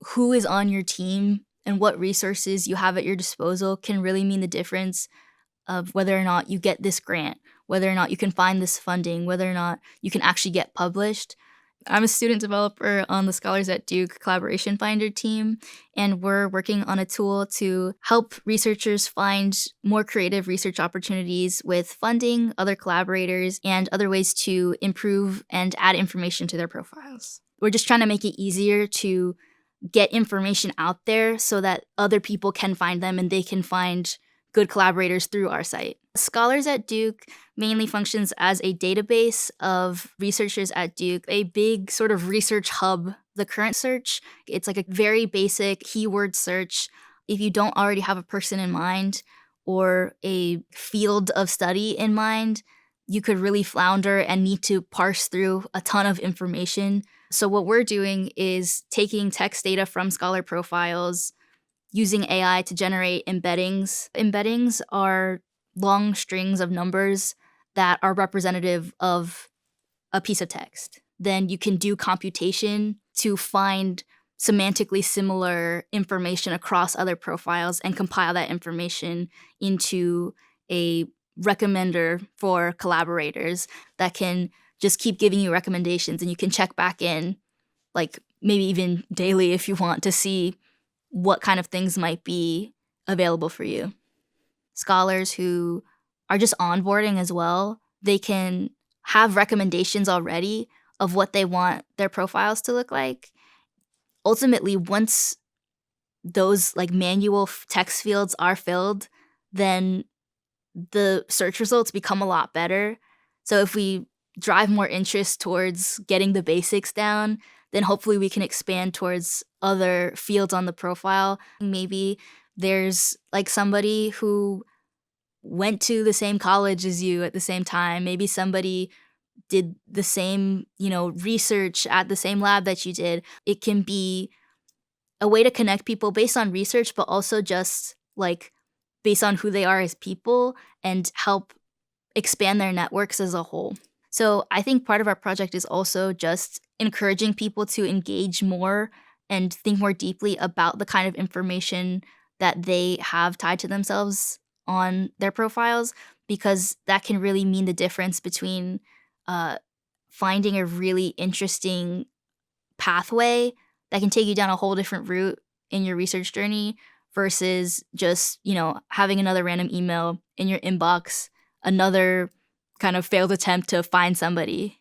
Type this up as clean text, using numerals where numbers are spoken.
who is on your team and what resources you have at your disposal can really mean the difference of whether or not you get this grant, whether or not you can find this funding, whether or not you can actually get published. I'm a student developer on the Scholars at Duke Collaboration Finder team, and we're working on a tool to help researchers find more creative research opportunities with funding, other collaborators, and other ways to improve and add information to their profiles. We're just trying to make it easier to get information out there so that other people can find them and they can find good collaborators through our site. Scholars at Duke mainly functions as a database of researchers at Duke, a big sort of research hub. The current search, it's like a very basic keyword search. If you don't already have a person in mind or a field of study in mind, you could really flounder and need to parse through a ton of information. So what we're doing is taking text data from scholar profiles, using AI to generate embeddings. Embeddings are long strings of numbers that are representative of a piece of text. Then you can do computation to find semantically similar information across other profiles and compile that information into a recommender for collaborators that can just keep giving you recommendations, and you can check back in, like maybe even daily if you want, to see what kind of things might be available for you. Scholars who are just onboarding as well, they can have recommendations already of what they want their profiles to look like. Ultimately, once those like manual text fields are filled, then the search results become a lot better. So if we drive more interest towards getting the basics down, then hopefully we can expand towards other fields on the profile. Maybe there's like somebody who went to the same college as you at the same time. Maybe somebody did the same, research at the same lab that you did. It can be a way to connect people based on research, but also just like based on who they are as people and help expand their networks as a whole. So I think part of our project is also just encouraging people to engage more and think more deeply about the kind of information that they have tied to themselves on their profiles, because that can really mean the difference between finding a really interesting pathway that can take you down a whole different route in your research journey versus just, having another random email in your inbox, another kind of failed attempt to find somebody.